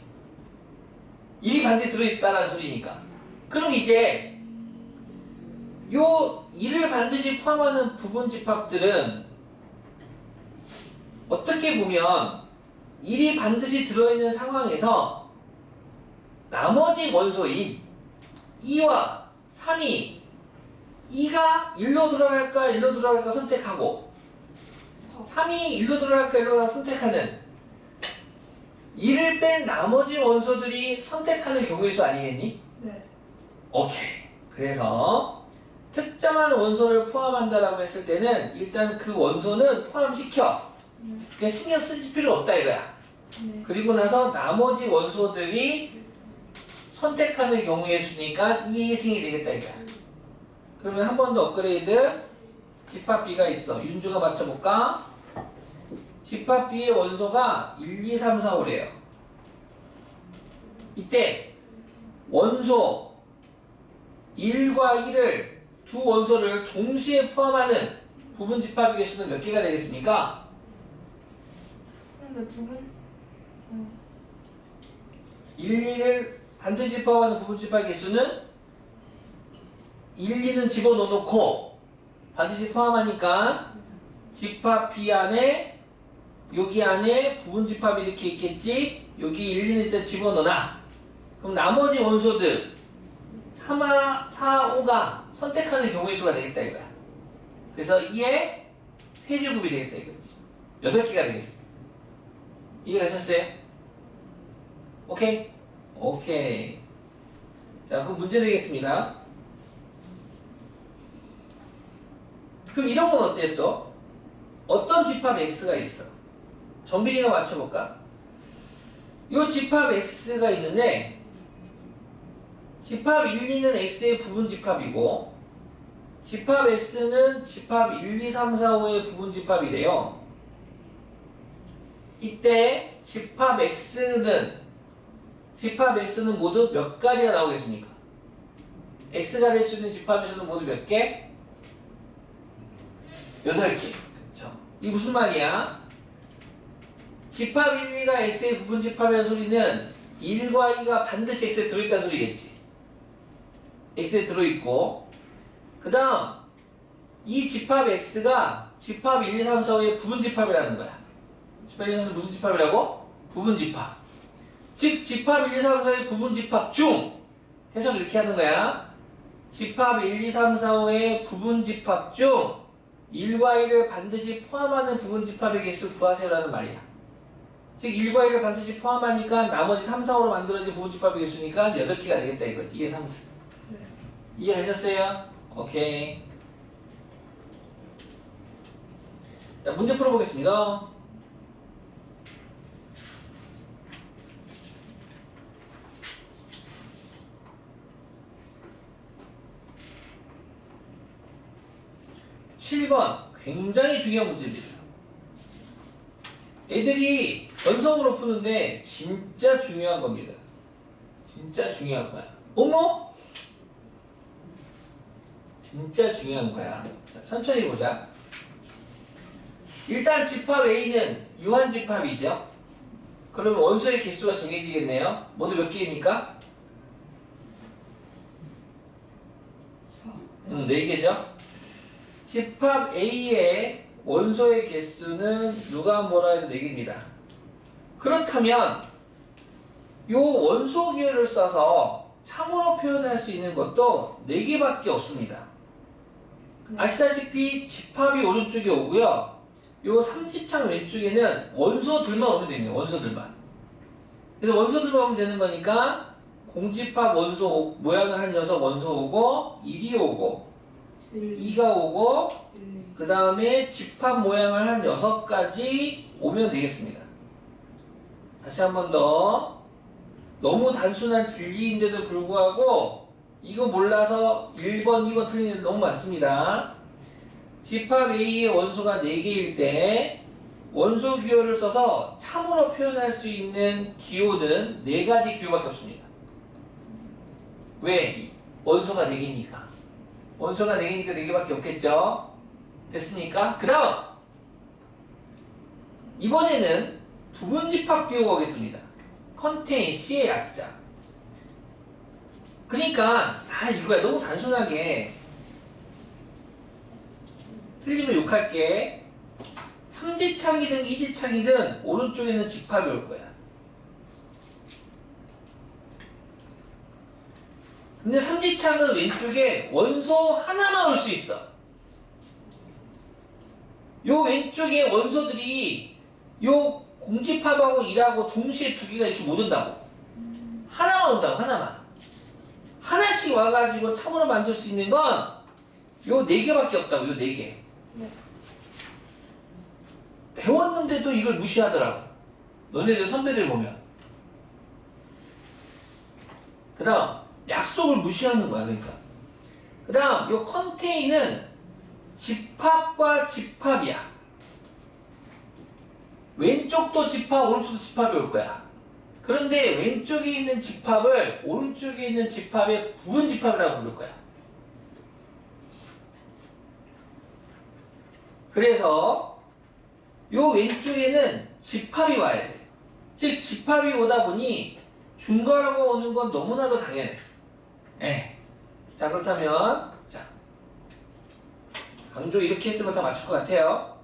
1이 반드시 들어있다라는 소리니까 그럼 이제 요 1을 반드시 포함하는 부분 집합들은 어떻게 보면 1이 반드시 들어있는 상황에서 나머지 원소인 2와 3이 2가 1로 들어갈까 1로 들어갈까 선택하고 3이 1로 들어갈까 1로 들어갈까 선택하는 2를 뺀 나머지 원소들이 선택하는 경우의 수 아니겠니? 네. 오케이. 그래서 특정한 원소를 포함한다라고 했을 때는 일단 그 원소는 포함시켜. 그러니까 신경 쓰실 필요 없다 이거야. 네. 그리고 나서 나머지 원소들이 선택하는 경우의 수니까 2의 승이 되겠다 이거야. 그러면 한 번 더 업그레이드. 집합 B가 있어. 윤주가 맞춰볼까? 집합 B의 원소가 1, 2, 3, 4, 5래요. 이때 원소 1과 1을 두 원소를 동시에 포함하는 부분 집합의 개수는 몇 개가 되겠습니까? 근데 부분 1, 2를 반드시 포함하는 부분 집합의 개수는 1, 2는 집어넣어놓고 반드시 포함하니까 집합 B 안에 여기 안에 부분 집합이 이렇게 있겠지. 여기 1, 2는 일단 집어넣어놔. 그럼 나머지 원소들 3, 4, 5가 선택하는 경우의 수가 되겠다 이거야. 그래서 2의 세제곱이 되겠다 이거지. 8개가 되겠습니다. 이해가셨어요? 오케이? 오케이. 자, 그럼 문제 내겠습니다. 그럼 이런 건 어때 또? 어떤 집합 X가 있어? 전빈이가 맞춰볼까? 요 집합 X가 있는데 집합 1, 2는 X의 부분 집합이고 집합 X는 집합 1, 2, 3, 4, 5의 부분 집합이래요. 이때 집합 X는 모두 몇 가지가 나오겠습니까? X가 될 수 있는 집합에서는 모두 몇 개? 8개. 그쵸? 이게 무슨 말이야? 집합 1, 2가 x의 부분 집합이라는 소리는 1과 2가 반드시 x에 들어있다는 소리겠지. x에 들어있고 그 다음 이 집합 x가 집합 1, 2, 3, 4, 5의 부분 집합이라는 거야. 집합 1, 2, 3, 4 무슨 집합이라고? 부분 집합. 즉 집합 1, 2, 3, 4의 부분 집합 중 해석 이렇게 하는 거야. 집합 1, 2, 3, 4, 5의 부분 집합 중 1과 2를 반드시 포함하는 부분 집합의 개수 구하세요라는 말이야. 즉 1과 2를 반드시 포함하니까 나머지 3, 4, 5로 만들어진 부분 집합의 개수니까 8개가 되겠다 이거지. 이해 3. 네. 이해하셨어요? 오케이. 자, 문제 풀어보겠습니다. (7번) 굉장히 중요한 문제입니다. 애들이 연성으로 푸는데 진짜 중요한 겁니다. 진짜 중요한 거야. 어머? 진짜 중요한 거야. 자, 천천히 보자. 일단 집합 A는 유한 집합이죠. 그러면 원소의 개수가 정해지겠네요. 모두 몇 개입니까? 4. 4개죠. 집합 A의 원소의 개수는 누가 뭐라 해도 4개입니다. 그렇다면 요 원소 기호를 써서 참으로 표현할 수 있는 것도 4개밖에 없습니다. 네. 아시다시피 집합이 오른쪽에 오고요. 요 삼지창 왼쪽에는 원소들만 오면 됩니다. 원소들만. 그래서 원소들만 오면 되는 거니까 공집합 원소 모양을 한 녀석 원소 오고 1이 오고 2가 오고 1, 그 다음에 집합 모양을 한 6가지 오면 되겠습니다. 다시 한 번 더. 너무 단순한 진리인데도 불구하고 이거 몰라서 1번, 2번 틀린 애들 너무 많습니다. 집합 A의 원소가 4개일 때 원소 기호를 써서 참으로 표현할 수 있는 기호는 4가지 기호밖에 없습니다. 왜? 원소가 4개니까. 원소가 4개니까 4개밖에 없겠죠? 됐습니까? 그 다음! 이번에는 부분 집합 기호가 오겠습니다. 컨테인 C의 약자. 그러니까 이거야. 너무 단순하게 틀리면 욕할게. 3지창이든 2지창이든 오른쪽에는 집합이 올 거야. 근데 3지창은 왼쪽에 원소 하나만 올 수 있어. 요 왼쪽에 원소들이 요 공집합하고 1하고 동시에 2개가 이렇게 못 온다고. 하나만 온다고. 하나만. 하나씩 와가지고 참으로 만들 수 있는 건 요 4개밖에 없다고. 요 4개. 네. 배웠는데도 이걸 무시하더라고. 너네들 선배들 보면. 그 다음 약속을 무시하는 거야. 그러니까 그 다음 요 컨테인은 집합과 집합이야. 왼쪽도 집합, 오른쪽도 집합이 올 거야. 그런데 왼쪽에 있는 집합을 오른쪽에 있는 집합의 부분 집합이라고 부를 거야. 그래서 요 왼쪽에는 집합이 와야 돼. 즉 집합이 오다 보니 중괄호가 오는 건 너무나도 당연해. 자, 그렇다면 자, 강조 이렇게 했으면 다 맞출 것 같아요.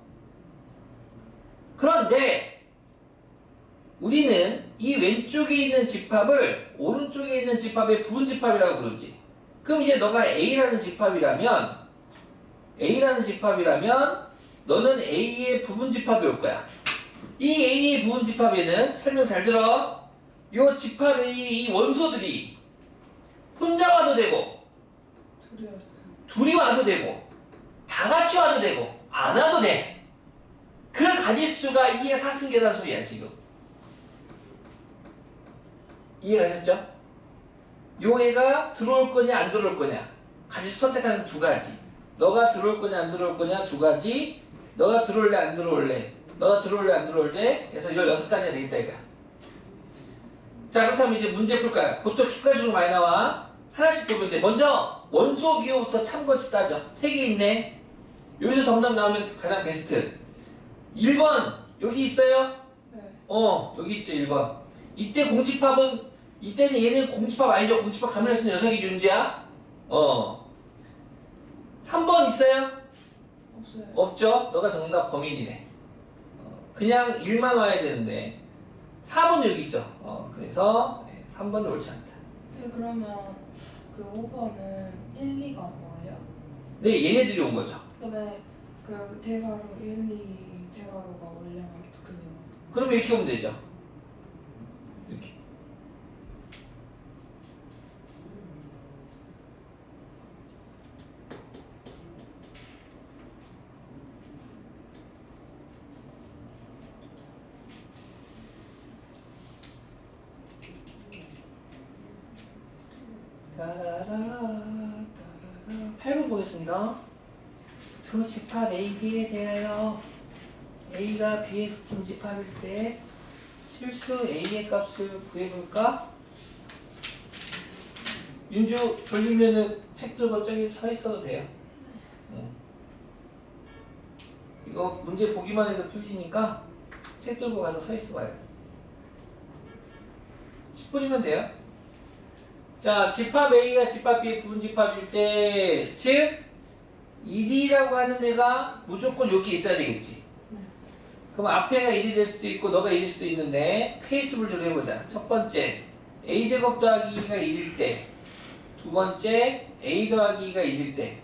그런데 우리는 이 왼쪽에 있는 집합을 오른쪽에 있는 집합의 부분 집합이라고 부르지. 그럼 이제 너가 A라는 집합이라면 너는 A의 부분 집합이 올 거야. 이 A의 부분 집합에는 설명 잘 들어. 요 집합 A의 이 원소들이 혼자 와도 되고 둘이 와도 되고 다 같이 와도 되고 안 와도 돼. 그 가지수가 2의 4승계라는 소리야 지금. 이해가셨죠? 요 애가 들어올 거냐 안 들어올 거냐 가지수 선택하는 2가지. 너가 들어올 거냐 안 들어올 거냐 2가지. 너가 들어올래 안 들어올래 너가 들어올래 안 들어올래 해서 16가지가 되겠다 이거야. 자, 그렇다면 이제 문제 풀까요? 보통 킥가지로 많이 나와. 하나씩 보면 돼. 먼저 원소 기호부터 참고치 따져. 3개 있네. 여기서 정답 나오면 가장 베스트. 1번 여기 있어요? 네. 여기 있죠 1번. 이때 공집합은 이때는 얘는 공집합 아니죠. 공집합 가면에 쓰는 녀석이 윤지야. 3번 있어요? 없어요. 없죠. 너가 정답 범인이네. 그냥 1만 와야 되는데 4번 여기 있죠. 그래서 3번은 옳지 않다. 네, 그러면 그 5번은 1, 2가 온 거예요? 네, 얘네들이 온 거죠. 그다음에 그 대괄호 1, 2 대괄호가 원래는 어떻게 돼요? 그럼 이렇게 오면 되죠. 이렇게. 따라라 8번 보겠습니다. 두 집합 A, B에 대하여 A가 B의 분집합일 때 실수 A의 값을 구해볼까? 윤주 졸리면은 책 들고 저기 서 있어도 돼요. 이거 문제 보기만 해도 풀리니까 책 들고 가서 서 있어 봐요. 10분이면 돼요. 자, 집합 A가 집합 B의 부분집합일 때, 즉 1이라고 하는 애가 무조건 여기 있어야 되겠지. 그럼 앞에가 1이 될 수도 있고 너가 1일 수도 있는데 케이스 분류를 해보자. 첫 번째, A제곱 더하기 2가 1일 때. 두 번째, A 더하기 2가 1일 때.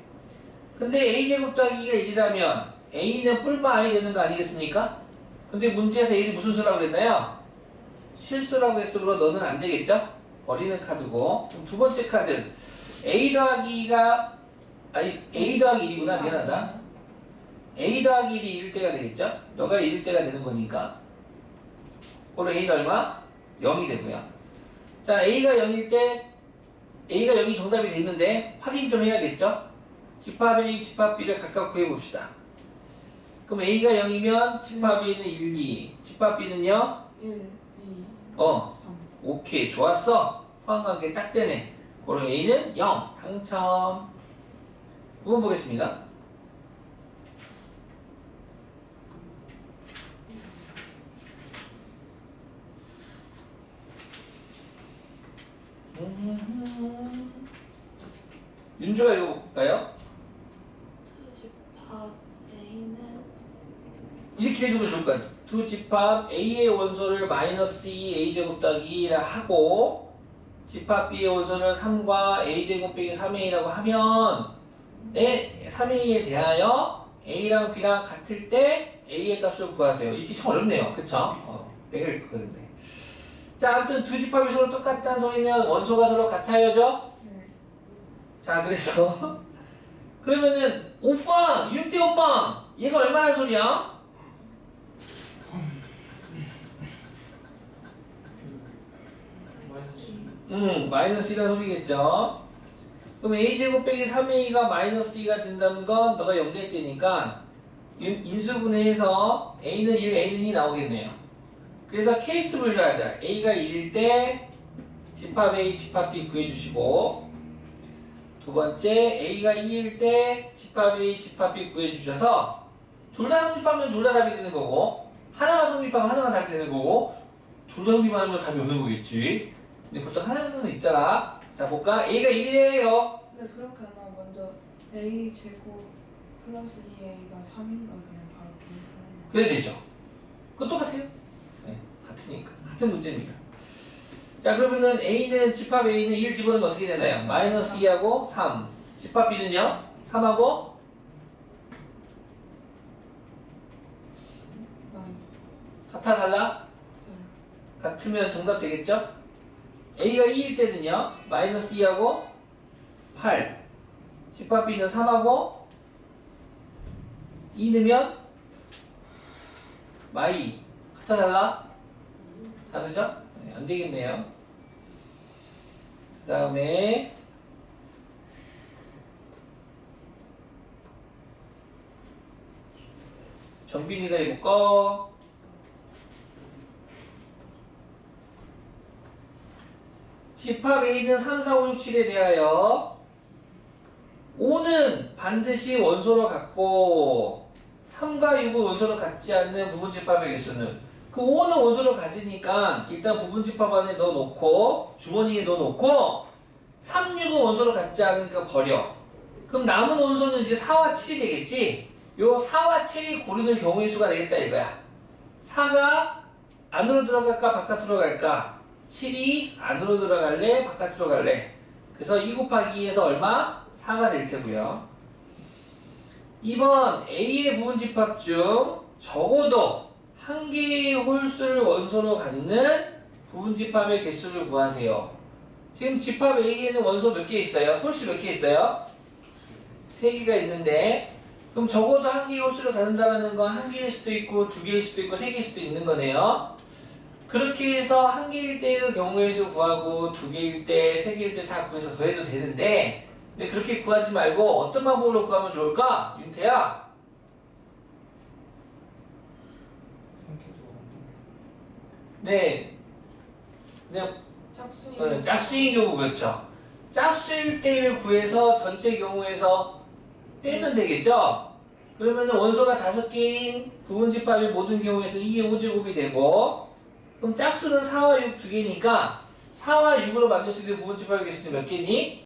근데 A제곱 더하기 2가 1이라면 A는 뿔마 I 되는 거 아니겠습니까? 근데 문제에서 A를 무슨 수라고 그랬나요? 실수라고 했으므로 너는 안 되겠죠? 버리는 카드고. 그럼 두 번째 카드 A 더하기 2가 A 더하기 1이구나. 미안하다. A 더하기 1이 1일 때가 되겠죠? 너가 1일 때가 되는 거니까. 그럼 A는 얼마? 0이 되고요. 자, A가 0일 때 A가 0이 정답이 되는데 확인 좀 해야겠죠? 집합 A, 집합 B를 각각 구해봅시다. 그럼 A가 0이면 집합 A는 1, 2, 집합 B는요? 1, 2, 3. 오케이, 좋았어. 포함관계 딱 되네. 그럼 A는 0, 당첨. 9번 보겠습니다. 윤주가 읽어볼까요? 두 집합 A는 이렇게 읽으면 좋을 것 같아요. 두 집합 A의 원소를 마이너스 2 A제곱 더하기 2라 하고 집합 B의 원소를 3과 A제곱 빼기 3A라고 하면 3A에 대하여 A랑 B랑 같을 때 A의 값을 구하세요. 이게 참 어렵네요. 그쵸? 내가 읽거든요. 자, 아무튼 두 집합이 서로 똑같다는 소리는 원소가 서로 같아요죠? 네. 자, 그래서 그러면은 오빠, 윤태 오빠, 얘가 얼마나 소리야? 마이너스 2가 소리겠죠. 그럼 A제곱 빼기 3A가 마이너스 2가 된다는 건 너가 0 될 때니까 인수분해해서 A는 1, A는 2 나오겠네요. 그래서 케이스 분류하자. A가 1일 때 집합 A, 집합 B 구해주시고 두 번째 A가 2일 때 집합 A, 집합 B 구해주셔서 둘 다 성립하면 둘 다 답이 되는 거고 하나만 성립하면 하나만 답이 되는 거고 둘 다 성립 안 하면 답이 없는 거겠지. 근데 보통 하나는 있잖아. 자, 볼까? A가 1이에요. 근데 그렇게 안 하고 먼저 A 제곱 플러스 2A가 3인가 그냥 바로 계산하면 그래 되죠. 그거 똑같아요. 네, 같으니까. 같은 문제입니다. 자, 그러면은 A는 집합 A는 1 집어넣으면 어떻게 되나요? 마이너스 2하고 3. 집합 B는요? 3하고 많이 같아 달라? 잘 같으면 정답 되겠죠? A가 2일 때는요, 마이너스 2하고 8. 집합 B는 3하고 2 넣으면 마이. 같아 달라? 다르죠? 네, 안 되겠네요. 그 다음에 정빈이가 해볼까? 집합 A는 3, 4, 5, 6, 7에 대하여 5는 반드시 원소로 같고 3과 6은 원소로 같지 않는 부분 집합의 개수는 그 5는 원소를 가지니까 일단 부분집합 안에 넣어놓고 주머니에 넣어놓고 3, 6은 원소를 갖지 않으니까 버려. 그럼 남은 원소는 이제 4와 7이 되겠지? 요 4와 7이 고르는 경우의 수가 되겠다 이거야. 4가 안으로 들어갈까 바깥으로 갈까? 7이 안으로 들어갈래 바깥으로 갈래? 그래서 2 곱하기 2에서 얼마? 4가 될 테고요. 2번 A의 부분집합 중 적어도 한 개의 홀수를 원소로 갖는 부분집합의 개수를 구하세요. 지금 집합 A에는 원소 몇 개 있어요? 홀수 몇 개 있어요? 3개가 있는데 그럼 적어도 한 개의 홀수를 갖는다는 건 한 개일 수도 있고 두 개일 수도 있고 세 개일 수도 있는 거네요. 그렇게 해서 한 개일 때의 경우의 수 구하고 두 개일 때, 세 개일 때 다 구해서 더해도 되는데 근데 그렇게 구하지 말고 어떤 방법으로 구하면 좋을까? 윤태야? 네. 그냥 짝수인 경우 그렇죠. 짝수일 때를 구해서 전체 경우에서 빼면 되겠죠? 그러면 원소가 5개인 부분집합의 모든 경우에서 2의 5제곱이 되고 그럼 짝수는 4와 6 두 개니까 4와 6으로 만들 수 있는 부분집합의 개수는 몇 개니?